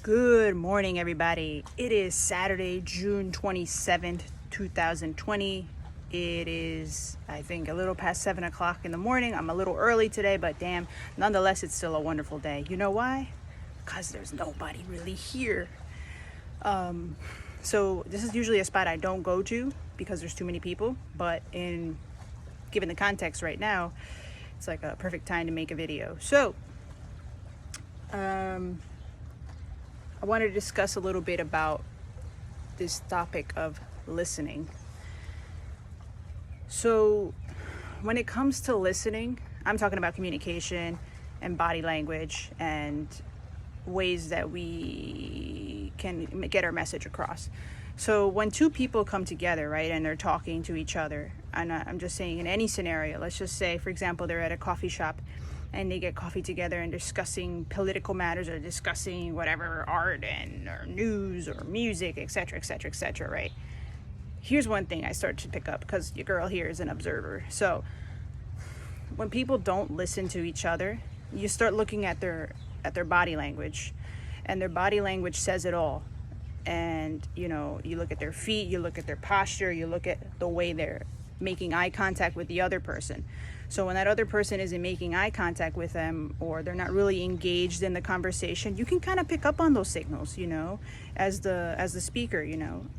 Good morning, everybody. It is Saturday, June 27th, 2020. It is, I think, a little past 7 o'clock in the morning. I'm a little early today, but damn, nonetheless, it's still a wonderful day. You know why? Because there's nobody really here. So this is usually a spot I don't go to because there's too many people, but given the context right now, it's like a perfect time to make a video. So, I want to discuss a little bit about this topic of listening. So, when it comes to listening, I'm talking about communication and body language and ways that we can get our message across. So, when two people come together, right, and they're talking to each other, and I'm just saying in any scenario, let's just say, for example, they're at a coffee shop and they get coffee together and discussing political matters or discussing whatever art or news or music, etc., etc., etc., right? Here's one thing I start to pick up because your girl here is an observer. So when people don't listen to each other, you start looking at their body language, and their body language says it all. And you look at their feet, you look at their posture, you look at the way they're making eye contact with the other person. So when that other person isn't making eye contact with them, or they're not really engaged in the conversation, you can kind of pick up on those signals, as the speaker,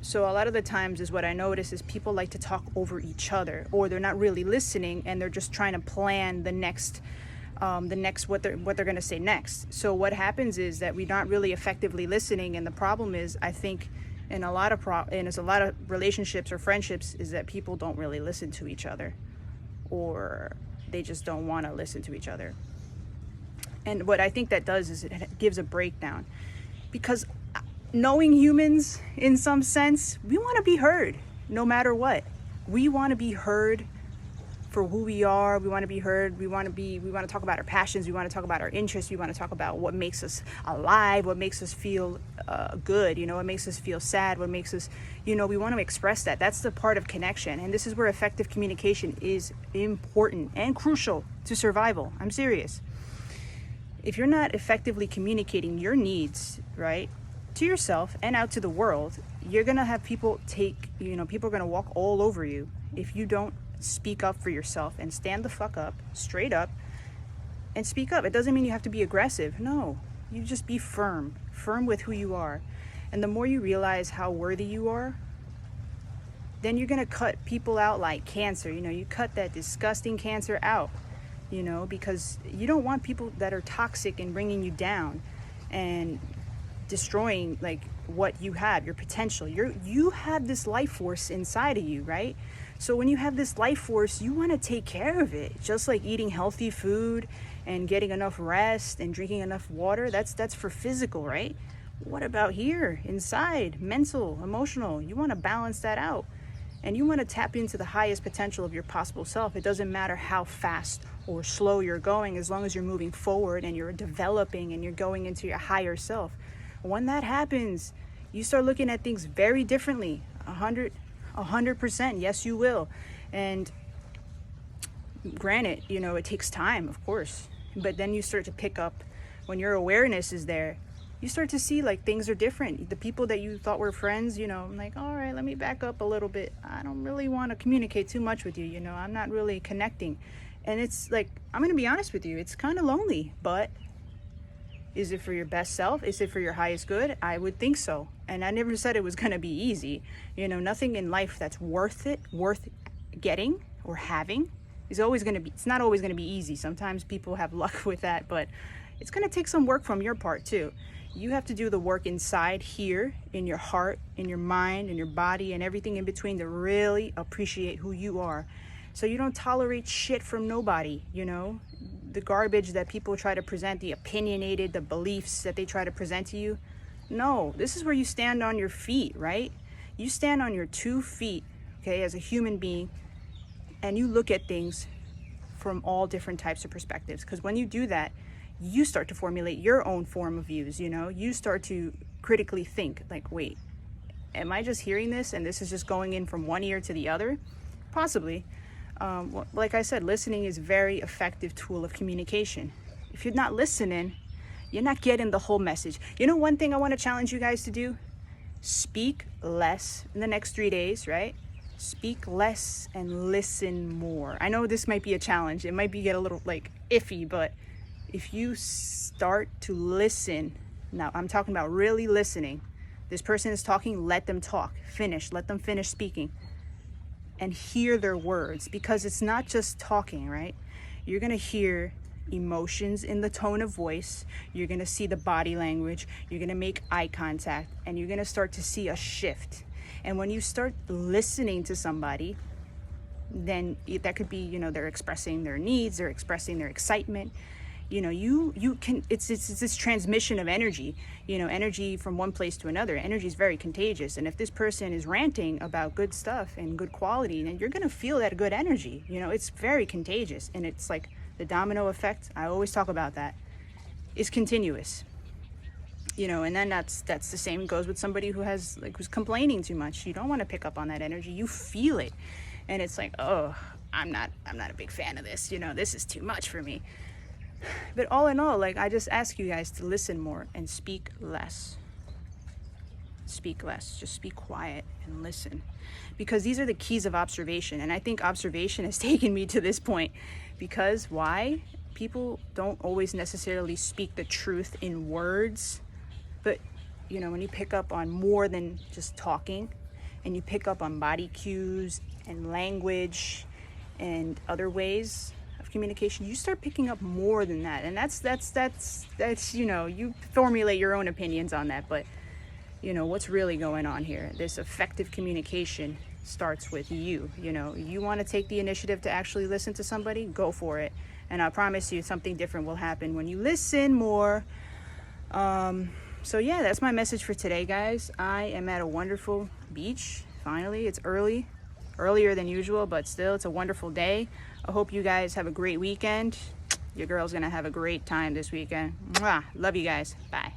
So a lot of the times is what I notice is people like to talk over each other, or they're not really listening and they're just trying to plan the next what they're going to say next. So what happens is that we're not really effectively listening, and the problem is, I think, in a lot of relationships or friendships, is that people don't really listen to each other, or they just don't want to listen to each other. And what I think that does is it gives a breakdown, because knowing humans, in some sense, we want to be heard no matter what. We want to be heard for who we are. We want to be heard. We want to talk about our passions. We want to talk about our interests. We want to talk about what makes us alive, what makes us feel good, what makes us feel sad, what makes us, we want to express that. That's the part of connection. And this is where effective communication is important and crucial to survival. I'm serious. If you're not effectively communicating your needs, right, to yourself and out to the world, you're going to have people people are going to walk all over you if you don't speak up for yourself and stand the fuck up, straight up, and speak up. It doesn't mean you have to be aggressive. No, you just be firm with who you are. And the more you realize how worthy you are, then you're going to cut people out like cancer. You cut that disgusting cancer out, because you don't want people that are toxic and bringing you down and destroying like what you have, your potential. You have this life force inside of you, right? So when you have this life force, you want to take care of it. Just like eating healthy food and getting enough rest and drinking enough water, that's for physical, right? What about here, inside, mental, emotional? You want to balance that out. And you want to tap into the highest potential of your possible self. It doesn't matter how fast or slow you're going, as long as you're moving forward and you're developing and you're going into your higher self. When that happens, you start looking at things very differently. 100%. Yes, you will. And granted, it takes time, of course. But then you start to pick up, when your awareness is there, you start to see like things are different. The people that you thought were friends, I'm like, all right, let me back up a little bit. I don't really want to communicate too much with you. I'm not really connecting. And it's like, I'm going to be honest with you, it's kind of lonely, but is it for your best self? Is it for your highest good? I would think so. And I never said it was going to be easy. Nothing in life that's worth getting or having it's not always going to be easy. Sometimes people have luck with that, but it's going to take some work from your part too. You have to do the work inside here, in your heart, in your mind, in your body, and everything in between to really appreciate who you are. So you don't tolerate shit from nobody, the garbage that people try to present, the opinionated, the beliefs that they try to present to you. No, this is where you stand on your feet, right? You stand on your 2 feet, okay, as a human being, and you look at things from all different types of perspectives. Because when you do that, you start to formulate your own form of views, you start to critically think like, wait, am I just hearing this and this is just going in from one ear to the other? Possibly. Like I said, listening is a very effective tool of communication. If you're not listening, You're not getting the whole message. You know, one thing I want to challenge you guys to do, speak less in the next 3 days, right? Speak less and listen more. I know this might be a challenge. It might be get a little like iffy, but if you start to listen, now I'm talking about really listening. This person is talking, let them talk. Finish, let them finish speaking. And hear their words, because it's not just talking, right? You're gonna hear emotions in the tone of voice. You're gonna see the body language. You're gonna make eye contact, and you're gonna start to see a shift. And when you start listening to somebody, then that could be, you know, they're expressing their needs, they're expressing their excitement. You know, you can, it's this transmission of energy, you know, energy from one place to another. Energy is very contagious. And if this person is ranting about good stuff and good quality, then you're going to feel that good energy. You know, it's very contagious. And it's like the domino effect. I always talk about that. Is continuous. You know, and then that's the same goes with somebody who has like, who's complaining too much. You don't want to pick up on that energy. You feel it. And it's like, oh, I'm not a big fan of this. You know, this is too much for me. But all in all, like, I just ask you guys to listen more and speak less. Speak less. Just be quiet and listen. Because these are the keys of observation. And I think observation has taken me to this point. Because why? People don't always necessarily speak the truth in words. But, you know, when you pick up on more than just talking, and you pick up on body cues and language and other ways of communication, you start picking up more than that. And that's you know, you formulate your own opinions on that, but you know what's really going on here. This effective communication starts with you. You know, you want to take the initiative to actually listen to somebody, go for it. And I promise you something different will happen when you listen more. So yeah, that's my message for today, guys. I am at a wonderful beach. Finally, it's earlier than usual, but still, it's a wonderful day. I hope you guys have a great weekend. Your girl's gonna have a great time this weekend. Mwah. Love you guys. Bye.